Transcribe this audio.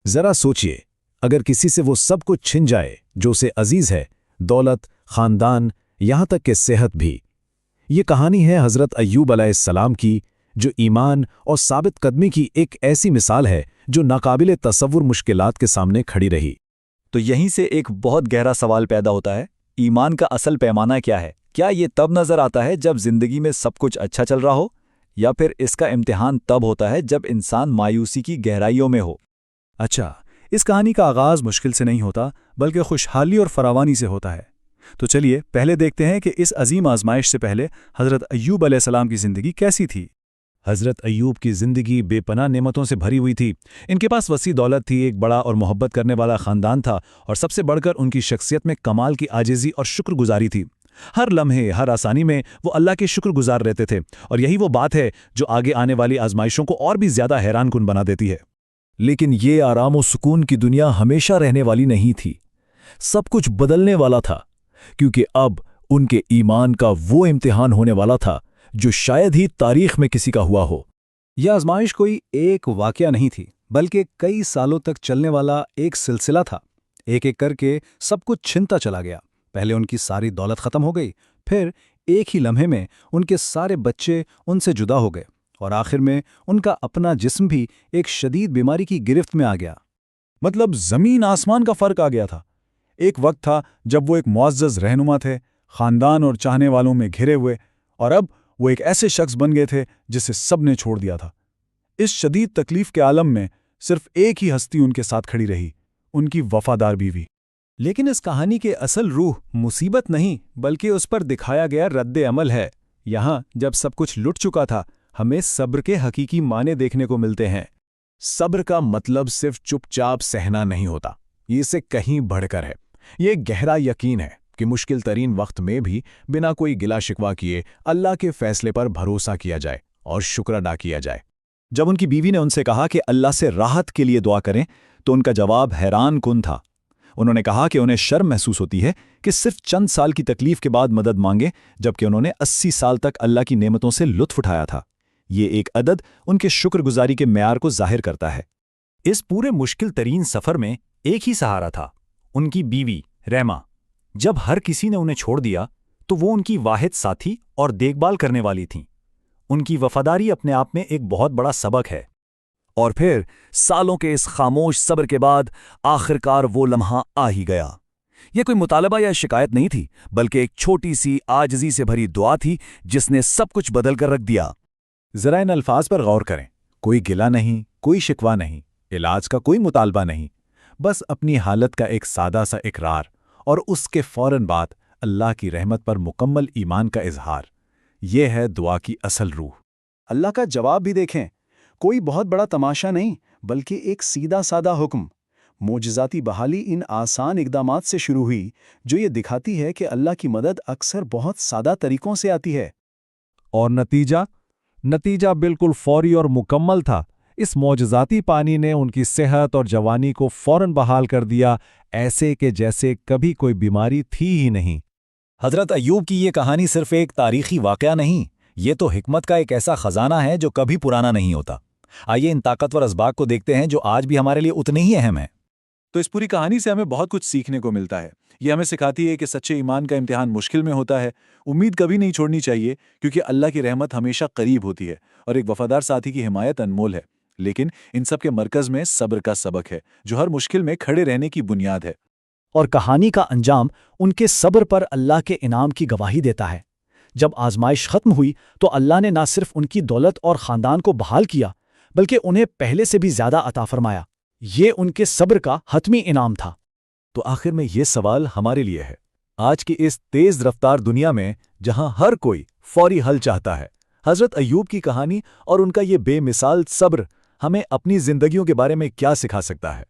ذرا سوچئے، اگر کسی سے وہ سب کچھ چھن جائے جو اسے عزیز ہے، دولت، خاندان، یہاں تک کہ صحت بھی۔ یہ کہانی ہے حضرت ایوب علیہ السلام کی، جو ایمان اور ثابت قدمی کی ایک ایسی مثال ہے جو ناقابل تصور مشکلات کے سامنے کھڑی رہی۔ تو یہیں سے ایک بہت گہرا سوال پیدا ہوتا ہے، ایمان کا اصل پیمانہ کیا ہے؟ کیا یہ تب نظر آتا ہے جب زندگی میں سب کچھ اچھا چل رہا ہو، یا پھر اس کا امتحان تب ہوتا ہے جب انسان مایوسی کی گہرائیوں میں ہو؟ اچھا، اس کہانی کا آغاز مشکل سے نہیں ہوتا بلکہ خوشحالی اور فراوانی سے ہوتا ہے۔ تو چلیے پہلے دیکھتے ہیں کہ اس عظیم آزمائش سے پہلے حضرت ایوب علیہ السلام کی زندگی کیسی تھی۔ حضرت ایوب کی زندگی بے پناہ نعمتوں سے بھری ہوئی تھی۔ ان کے پاس وسیع دولت تھی، ایک بڑا اور محبت کرنے والا خاندان تھا، اور سب سے بڑھ کر ان کی شخصیت میں کمال کی عاجزی اور شکر گزاری تھی۔ ہر لمحے، ہر آسانی میں وہ اللہ کے شکر گزار رہتے تھے، اور یہی وہ بات ہے جو آگے آنے والی آزمائشوں کو اور بھی زیادہ حیران کن بنا دیتی ہے۔ لیکن یہ آرام و سکون کی دنیا ہمیشہ رہنے والی نہیں تھی، سب کچھ بدلنے والا تھا، کیونکہ اب ان کے ایمان کا وہ امتحان ہونے والا تھا جو شاید ہی تاریخ میں کسی کا ہوا ہو۔ یہ آزمائش کوئی ایک واقعہ نہیں تھی، بلکہ کئی سالوں تک چلنے والا ایک سلسلہ تھا۔ ایک ایک کر کے سب کچھ چھنتا چلا گیا۔ پہلے ان کی ساری دولت ختم ہو گئی، پھر ایک ہی لمحے میں ان کے سارے بچے ان سے جدا ہو گئے، اور آخر میں ان کا اپنا جسم بھی ایک شدید بیماری کی گرفت میں آ گیا۔ مطلب زمین آسمان کا فرق آ گیا تھا۔ ایک وقت تھا جب وہ ایک معزز رہنما تھے، خاندان اور چاہنے والوں میں گھرے ہوئے، اور اب وہ ایک ایسے شخص بن گئے تھے جسے سب نے چھوڑ دیا تھا۔ اس شدید تکلیف کے عالم میں صرف ایک ہی ہستی ان کے ساتھ کھڑی رہی، ان کی وفادار بیوی۔ لیکن اس کہانی کے اصل روح مصیبت نہیں بلکہ اس پر دکھایا گیا رد عمل ہے۔ یہاں جب سب کچھ لٹ چکا تھا، ہمیں صبر کے حقیقی معنی دیکھنے کو ملتے ہیں۔ صبر کا مطلب صرف چپ چاپ سہنا نہیں ہوتا، یہ اسے کہیں بڑھ کر ہے۔ یہ گہرا یقین ہے کہ مشکل ترین وقت میں بھی بنا کوئی گلا شکوہ کیے اللہ کے فیصلے پر بھروسہ کیا جائے اور شکر ادا کیا جائے۔ جب ان کی بیوی نے ان سے کہا کہ اللہ سے راحت کے لیے دعا کریں تو ان کا جواب حیران کن تھا۔ انہوں نے کہا کہ انہیں شرم محسوس ہوتی ہے کہ صرف چند سال کی تکلیف کے بعد مدد مانگے، جبکہ انہوں نے 80 سال تک اللہ کی نعمتوں سے لطف اٹھایا تھا۔ یہ ایک عدد ان کے شکر گزاری کے معیار کو ظاہر کرتا ہے۔ اس پورے مشکل ترین سفر میں ایک ہی سہارا تھا، ان کی بیوی رحمہ۔ جب ہر کسی نے انہیں چھوڑ دیا تو وہ ان کی واحد ساتھی اور دیکھ بھال کرنے والی تھیں۔ ان کی وفاداری اپنے آپ میں ایک بہت بڑا سبق ہے۔ اور پھر سالوں کے اس خاموش صبر کے بعد آخرکار وہ لمحہ آ ہی گیا۔ یہ کوئی مطالبہ یا شکایت نہیں تھی، بلکہ ایک چھوٹی سی عاجزی سے بھری دعا تھی جس نے سب کچھ بدل کر رکھ دیا۔ ذرا ان الفاظ پر غور کریں، کوئی گلہ نہیں، کوئی شکوہ نہیں، علاج کا کوئی مطالبہ نہیں، بس اپنی حالت کا ایک سادہ سا اقرار، اور اس کے فوراً بعد اللہ کی رحمت پر مکمل ایمان کا اظہار۔ یہ ہے دعا کی اصل روح۔ اللہ کا جواب بھی دیکھیں، کوئی بہت بڑا تماشا نہیں بلکہ ایک سیدھا سادہ حکم۔ معجزاتی بحالی ان آسان اقدامات سے شروع ہوئی جو یہ دکھاتی ہے کہ اللہ کی مدد اکثر بہت سادہ طریقوں سے آتی ہے۔ اور نتیجہ بالکل فوری اور مکمل تھا۔ اس معجزاتی پانی نے ان کی صحت اور جوانی کو فوراً بحال کر دیا، ایسے کہ جیسے کبھی کوئی بیماری تھی ہی نہیں۔ حضرت ایوب کی یہ کہانی صرف ایک تاریخی واقعہ نہیں، یہ تو حکمت کا ایک ایسا خزانہ ہے جو کبھی پرانا نہیں ہوتا۔ آئیے ان طاقتور اسباق کو دیکھتے ہیں جو آج بھی ہمارے لیے اتنے ہی اہم ہیں۔ تو اس پوری کہانی سے ہمیں بہت کچھ سیکھنے کو ملتا ہے۔ یہ ہمیں سکھاتی ہے کہ سچے ایمان کا امتحان مشکل میں ہوتا ہے، امید کبھی نہیں چھوڑنی چاہیے، کیونکہ اللہ کی رحمت ہمیشہ قریب ہوتی ہے، اور ایک وفادار ساتھی کی حمایت انمول ہے۔ لیکن ان سب کے مرکز میں صبر کا سبق ہے، جو ہر مشکل میں کھڑے رہنے کی بنیاد ہے۔ اور کہانی کا انجام ان کے صبر پر اللہ کے انعام کی گواہی دیتا ہے۔ جب آزمائش ختم ہوئی تو اللہ نے نہ صرف ان کی دولت اور خاندان کو بحال کیا، بلکہ انہیں پہلے سے بھی زیادہ عطا فرمایا۔ یہ ان کے صبر کا حتمی انعام تھا۔ تو آخر میں یہ سوال ہمارے لیے ہے، آج کی اس تیز رفتار دنیا میں جہاں ہر کوئی فوری حل چاہتا ہے، حضرت ایوب کی کہانی اور ان کا یہ بے مثال صبر ہمیں اپنی زندگیوں کے بارے میں کیا سکھا سکتا ہے؟